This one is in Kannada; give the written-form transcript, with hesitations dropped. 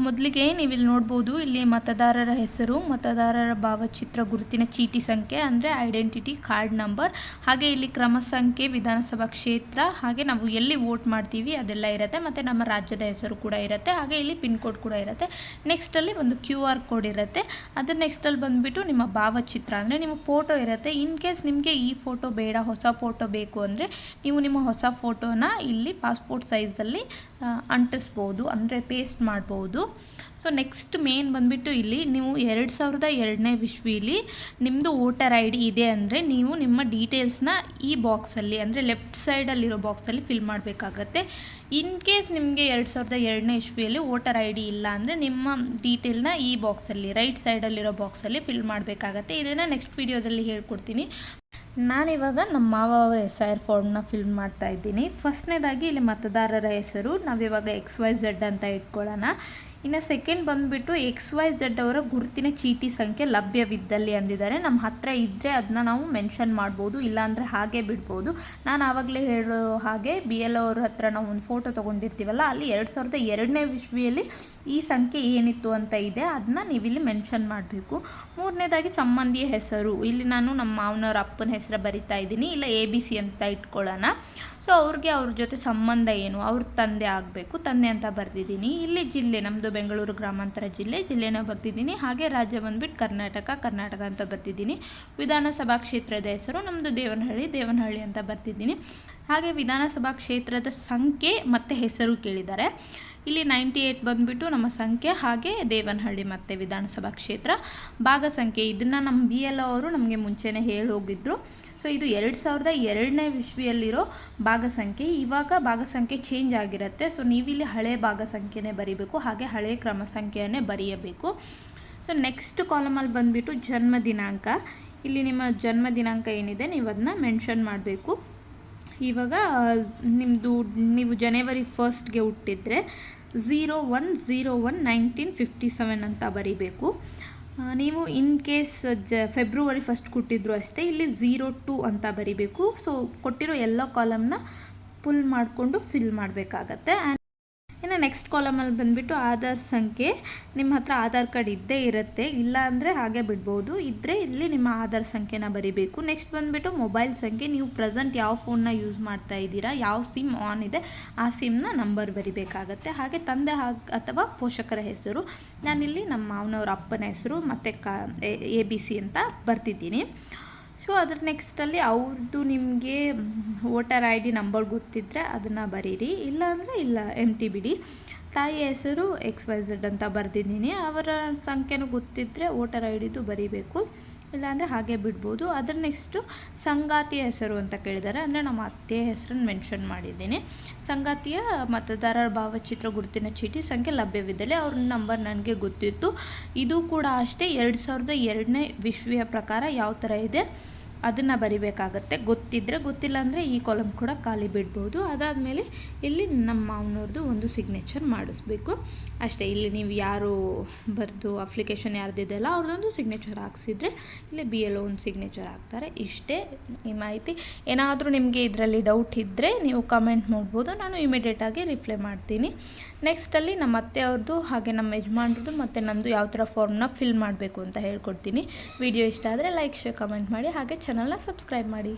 ಮೊದಲಿಗೆ ನೀವಿಲ್ಲಿ ನೋಡ್ಬೋದು, ಇಲ್ಲಿ ಮತದಾರರ ಹೆಸರು, ಮತದಾರರ ಭಾವಚಿತ್ರ, ಗುರುತಿನ ಚೀಟಿ ಸಂಖ್ಯೆ ಅಂದರೆ ಐಡೆಂಟಿಟಿ ಕಾರ್ಡ್ ನಂಬರ್, ಹಾಗೆ ಇಲ್ಲಿ ಕ್ರಮ ಸಂಖ್ಯೆ, ವಿಧಾನಸಭಾ ಕ್ಷೇತ್ರ, ಹಾಗೆ ನಾವು ಎಲ್ಲಿ ವೋಟ್ ಮಾಡ್ತೀವಿ ಅದೆಲ್ಲ ಇರುತ್ತೆ, ಮತ್ತು ನಮ್ಮ ರಾಜ್ಯದ ಹೆಸರು ಕೂಡ ಇರುತ್ತೆ, ಹಾಗೆ ಇಲ್ಲಿ ಪಿನ್ ಕೋಡ್ ಕೂಡ ಇರುತ್ತೆ. ನೆಕ್ಸ್ಟಲ್ಲಿ ಒಂದು QR ಕೋಡ್ ಇರುತ್ತೆ. ಅದ್ರ ನೆಕ್ಸ್ಟಲ್ಲಿ ಬಂದುಬಿಟ್ಟು ನಿಮ್ಮ ಭಾವಚಿತ್ರ ಅಂದರೆ ನಿಮ್ಮ ಫೋಟೋ ಇರುತ್ತೆ. ಇನ್ ಕೇಸ್ ನಿಮಗೆ ಈ ಫೋಟೋ ಬೇಡ, ಹೊಸ ಫೋಟೋ ಬೇಕು ಅಂದರೆ ನೀವು ನಿಮ್ಮ ಹೊಸ ಫೋಟೋನ ಇಲ್ಲಿ ಪಾಸ್ಪೋರ್ಟ್ ಸೈಜಲ್ಲಿ ಅಂಟಿಸ್ಬೋದು, ಅಂದರೆ ಪೇಸ್ಟ್ ಮಾಡ್ಬೋದು. ಸೊ ನೆಕ್ಸ್ಟ್ ಮೇನ್ ಬಂದುಬಿಟ್ಟು ಇಲ್ಲಿ ನೀವು 2002ನೇ ಇಸ್ವಿಲಿ ನಿಮ್ಮದು ವೋಟರ್ ID ಇದೆ ಅಂದರೆ ನೀವು ನಿಮ್ಮ ಡೀಟೇಲ್ಸ್ನ ಈ ಬಾಕ್ಸಲ್ಲಿ ಅಂದರೆ ಲೆಫ್ಟ್ ಸೈಡಲ್ಲಿರೋ ಬಾಕ್ಸಲ್ಲಿ ಫಿಲ್ ಮಾಡಬೇಕಾಗತ್ತೆ. ಇನ್ ಕೇಸ್ ನಿಮಗೆ 2002ನೇ ಇಸ್ವಿಯಲ್ಲಿ ವೋಟರ್ ID ಇಲ್ಲ ಅಂದರೆ ನಿಮ್ಮ ಡೀಟೇಲ್ನ ಈ ಬಾಕ್ಸಲ್ಲಿ ರೈಟ್ ಸೈಡಲ್ಲಿರೋ ಬಾಕ್ಸಲ್ಲಿ ಫಿಲ್ ಮಾಡಬೇಕಾಗತ್ತೆ. ಇದನ್ನು ನೆಕ್ಸ್ಟ್ ವೀಡಿಯೋದಲ್ಲಿ ಹೇಳ್ಕೊಡ್ತೀನಿ. ನಾನಿವಾಗ ನಮ್ಮ ಮಾವ ಅವರ SIR ಫಾರ್ಮ್ನ ಫಿಲ್ ಮಾಡ್ತಾ ಇದ್ದೀನಿ. ಫಸ್ಟ್ನೇದಾಗಿ ಇಲ್ಲಿ ಮತದಾರರ ಹೆಸರು ನಾವಿವಾಗ XYZ ಅಂತ ಇಟ್ಕೊಳ್ಳೋಣ. ಇನ್ನು ಸೆಕೆಂಡ್ ಬಂದುಬಿಟ್ಟು XYZ ಅವರ ಗುರುತಿನ ಚೀಟಿ ಸಂಖ್ಯೆ ಲಭ್ಯವಿದ್ದಲ್ಲಿ ಅಂದಿದ್ದಾರೆ. ನಮ್ಮ ಹತ್ರ ಇದ್ದರೆ ಅದನ್ನ ನಾವು ಮೆನ್ಷನ್ ಮಾಡ್ಬೋದು, ಇಲ್ಲಾಂದರೆ ಹಾಗೆ ಬಿಡ್ಬೋದು. ನಾನು ಆವಾಗಲೇ ಹೇಳೋ ಹಾಗೆ BLO ಅವ್ರ ಹತ್ರ ನಾವು ಒಂದು ಫೋಟೋ ತೊಗೊಂಡಿರ್ತೀವಲ್ಲ, ಅಲ್ಲಿ 2002ನೇ ಇಸ್ವಿಯಲ್ಲಿ ಈ ಸಂಖ್ಯೆ ಏನಿತ್ತು ಅಂತ ಇದೆ, ಅದನ್ನ ನೀವಿಲ್ಲಿ ಮೆನ್ಷನ್ ಮಾಡಬೇಕು. ಮೂರನೇದಾಗಿ ಸಂಬಂಧಿಯ ಹೆಸರು, ಇಲ್ಲಿ ನಾನು ನಮ್ಮ ಮಾವನವ್ರ ಅಪ್ಪನ ಹೆಸರು ಬರಿತಾ ಇದ್ದೀನಿ, ಇಲ್ಲ ABC ಅಂತ ಇಟ್ಕೊಳ್ಳೋಣ. ಸೊ ಅವ್ರಿಗೆ ಅವ್ರ ಜೊತೆ ಸಂಬಂಧ ಏನು, ಅವ್ರ ತಂದೆ ಆಗಬೇಕು, ತಂದೆ ಅಂತ ಬರೆದಿದ್ದೀನಿ. ಇಲ್ಲಿ ಜಿಲ್ಲೆ ನಮ್ಮದು ಬೆಂಗಳೂರು ಗ್ರಾಮಾಂತರ ಜಿಲ್ಲೆನ ಬರ್ತಿದ್ದೀನಿ. ಹಾಗೆ ರಾಜ್ಯ ಬಂದ್ಬಿಟ್ಟು ಕರ್ನಾಟಕ ಅಂತ ಬರ್ತಿದ್ದೀನಿ. ವಿಧಾನಸಭಾ ಕ್ಷೇತ್ರದ ಹೆಸರು ನಮ್ಮದು ದೇವನಹಳ್ಳಿ ಅಂತ ಬರ್ತಿದ್ದೀನಿ. ಹಾಗೆ ವಿಧಾನಸಭಾ ಕ್ಷೇತ್ರದ ಸಂಖ್ಯೆ ಮತ್ತು ಹೆಸರು ಕೇಳಿದ್ದಾರೆ. ಇಲ್ಲಿ 98 ಬಂದುಬಿಟ್ಟು ನಮ್ಮ ಸಂಖ್ಯೆ, ಹಾಗೆ ದೇವನಹಳ್ಳಿ ಮತ್ತು ವಿಧಾನಸಭಾ ಕ್ಷೇತ್ರ. ಭಾಗ ಸಂಖ್ಯೆ ಇದನ್ನು ನಮ್ಮ BLO ಅವರು ನಮಗೆ ಮುಂಚೆನೇ ಹೇಳಿ ಹೋಗಿದ್ರು. ಸೊ ಇದು 2002ನೇ ಇಸ್ವಿಯಲ್ಲಿರೋ ಭಾಗ ಸಂಖ್ಯೆ. ಇವಾಗ ಭಾಗ ಸಂಖ್ಯೆ ಚೇಂಜ್ ಆಗಿರುತ್ತೆ. ಸೊ ನೀವಿಲ್ಲಿ ಹಳೆ ಭಾಗ ಸಂಖ್ಯೆನೇ ಬರೀಬೇಕು, ಹಾಗೆ ಹಳೆ ಕ್ರಮ ಸಂಖ್ಯೆಯನ್ನೇ ಬರೆಯಬೇಕು. ಸೊ ನೆಕ್ಸ್ಟ್ ಕಾಲಮಲ್ಲಿ ಬಂದುಬಿಟ್ಟು ಜನ್ಮ ದಿನಾಂಕ. ಇಲ್ಲಿ ನಿಮ್ಮ ಜನ್ಮ ದಿನಾಂಕ ಏನಿದೆ ನೀವು ಅದನ್ನ ಮೆನ್ಷನ್ ಮಾಡಬೇಕು. ಇವಾಗ ನೀವು ಜನವರಿ 1ಗೆ ಹುಟ್ಟಿದರೆ 01/01/1957 ಅಂತ ಬರೀಬೇಕು. ನೀವು ಇನ್ ಕೇಸ್ ಫೆಬ್ರವರಿ 1 ಕೊಟ್ಟಿದ್ರು ಅಷ್ಟೇ, ಇಲ್ಲಿ 02 ಅಂತ ಬರೀಬೇಕು. ಸೊ ಕೊಟ್ಟಿರೋ ಎಲ್ಲ ಕಾಲಮ್ನ ಪುಲ್ ಮಾಡಿಕೊಂಡು ಫಿಲ್ ಮಾಡಬೇಕಾಗತ್ತೆ. ಇನ್ನು ನೆಕ್ಸ್ಟ್ ಕಾಲಮಲ್ಲಿ ಬಂದುಬಿಟ್ಟು ಆಧಾರ್ ಸಂಖ್ಯೆ. ನಿಮ್ಮ ಹತ್ರ ಆಧಾರ್ ಕಾರ್ಡ್ ಇದ್ದೇ ಇರುತ್ತೆ, ಇಲ್ಲ ಅಂದರೆ ಹಾಗೆ ಬಿಡ್ಬೋದು. ಇದ್ದರೆ ಇಲ್ಲಿ ನಿಮ್ಮ ಆಧಾರ್ ಸಂಖ್ಯೆನ ಬರೀಬೇಕು. ನೆಕ್ಸ್ಟ್ ಬಂದುಬಿಟ್ಟು ಮೊಬೈಲ್ ಸಂಖ್ಯೆ. ನೀವು ಪ್ರೆಸೆಂಟ್ ಯಾವ ಫೋನ್ನ ಯೂಸ್ ಮಾಡ್ತಾ ಇದ್ದೀರಾ, ಯಾವ ಸಿಮ್ ಆನ್ ಇದೆ ಆ ಸಿಮ್ನ ನಂಬರ್ ಬರೀಬೇಕಾಗತ್ತೆ. ಹಾಗೆ ತಂದೆ ಅಥವಾ ಪೋಷಕರ ಹೆಸರು. ನಾನಿಲ್ಲಿ ನಮ್ಮ ಮಾವನವ್ರ ಅಪ್ಪನ ಹೆಸರು ಮತ್ತು ABC ಅಂತ ಬರ್ತಿದ್ದೀನಿ. ಸೊ ಅದ್ರ ನೆಕ್ಸ್ಟಲ್ಲಿ ಅವ್ರದ್ದು ನಿಮಗೆ ವೋಟರ್ ID ನಂಬರ್ ಗೊತ್ತಿದ್ದರೆ ಅದನ್ನು ಬರೀರಿ, ಇಲ್ಲಾಂದರೆ ಇಲ್ಲ empty ಬಿಡಿ. ತಾಯಿಯ ಹೆಸರು XYZ ಅಂತ ಬರೆದಿದ್ದೀನಿ. ಅವರ ಸಂಖ್ಯೆನೂ ಗೊತ್ತಿದ್ದರೆ ವೋಟರ್ IDದು ಬರೀಬೇಕು, ಇಲ್ಲಾಂದರೆ ಹಾಗೆ ಬಿಡ್ಬೋದು. ಅದ್ರ ನೆಕ್ಸ್ಟು ಸಂಗಾತಿಯ ಹೆಸರು ಅಂತ ಕೇಳಿದ್ದಾರೆ, ಅಂದರೆ ನಮ್ಮ ಅತ್ತೆಯ ಹೆಸರನ್ನು ಮೆನ್ಷನ್ ಮಾಡಿದ್ದೀನಿ. ಸಂಗಾತಿಯ ಮತದಾರರ ಭಾವಚಿತ್ರ, ಗುರುತಿನ ಚೀಟಿ ಸಂಖ್ಯೆ ಲಭ್ಯವಿದ್ದಲ್ಲಿ ಅವ್ರ ನಂಬರ್ ನನಗೆ ಗೊತ್ತಿತ್ತು. ಇದು ಕೂಡ ಅಷ್ಟೇ 2002ನೇ ಇಸ್ವಿಯ ಪ್ರಕಾರ ಯಾವ ಥರ ಇದೆ ಅದನ್ನು ಬರಿಬೇಕಾಗತ್ತೆ. ಗೊತ್ತಿದ್ದರೆ, ಗೊತ್ತಿಲ್ಲ ಅಂದರೆ ಈ ಕಾಲಮ್ ಕೂಡ ಖಾಲಿ ಬಿಡ್ಬೋದು. ಅದಾದಮೇಲೆ ಇಲ್ಲಿ ನಮ್ಮ ಮಾವನವ್ರದ್ದು ಒಂದು ಸಿಗ್ನೇಚರ್ ಮಾಡಿಸ್ಬೇಕು ಅಷ್ಟೇ. ಇಲ್ಲಿ ನೀವು ಯಾರು ಬರೆದು ಅಪ್ಲಿಕೇಶನ್ ಯಾರ್ದಿದೆಯಲ್ಲ ಅವ್ರದ್ದೊಂದು ಸಿಗ್ನೇಚರ್ ಹಾಕ್ಸಿದ್ರೆ ಇಲ್ಲಿ BLO ಒಂದು ಸಿಗ್ನೇಚರ್ ಹಾಕ್ತಾರೆ. ಇಷ್ಟೇ ಈ ಮಾಹಿತಿ. ಏನಾದರೂ ನಿಮಗೆ ಇದರಲ್ಲಿ ಡೌಟ್ ಇದ್ದರೆ ನೀವು ಕಮೆಂಟ್ ಮಾಡ್ಬೋದು, ನಾನು ಇಮಿಡಿಯೇಟಾಗಿ ರಿಪ್ಲೈ ಮಾಡ್ತೀನಿ. ನೆಕ್ಸ್ಟಲ್ಲಿ ನಮ್ಮ ಅತ್ತೆಯವ್ರದ್ದು ಹಾಗೆ ನಮ್ಮ ಯಜಮಾನ್ರದ್ದು ಮತ್ತು ನಮ್ಮದು ಯಾವ ಥರ ಫಾರ್ಮ್ನ ಫಿಲ್ ಮಾಡಬೇಕು ಅಂತ ಹೇಳ್ಕೊಡ್ತೀನಿ. ವಿಡಿಯೋ ಇಷ್ಟ ಆದರೆ ಲೈಕ್, ಶೇರ್, ಕಮೆಂಟ್ ಮಾಡಿ, ಹಾಗೆ ಚಾನಲ್ನ ಸಬ್ಸ್ಕ್ರೈಬ್ ಮಾಡಿ.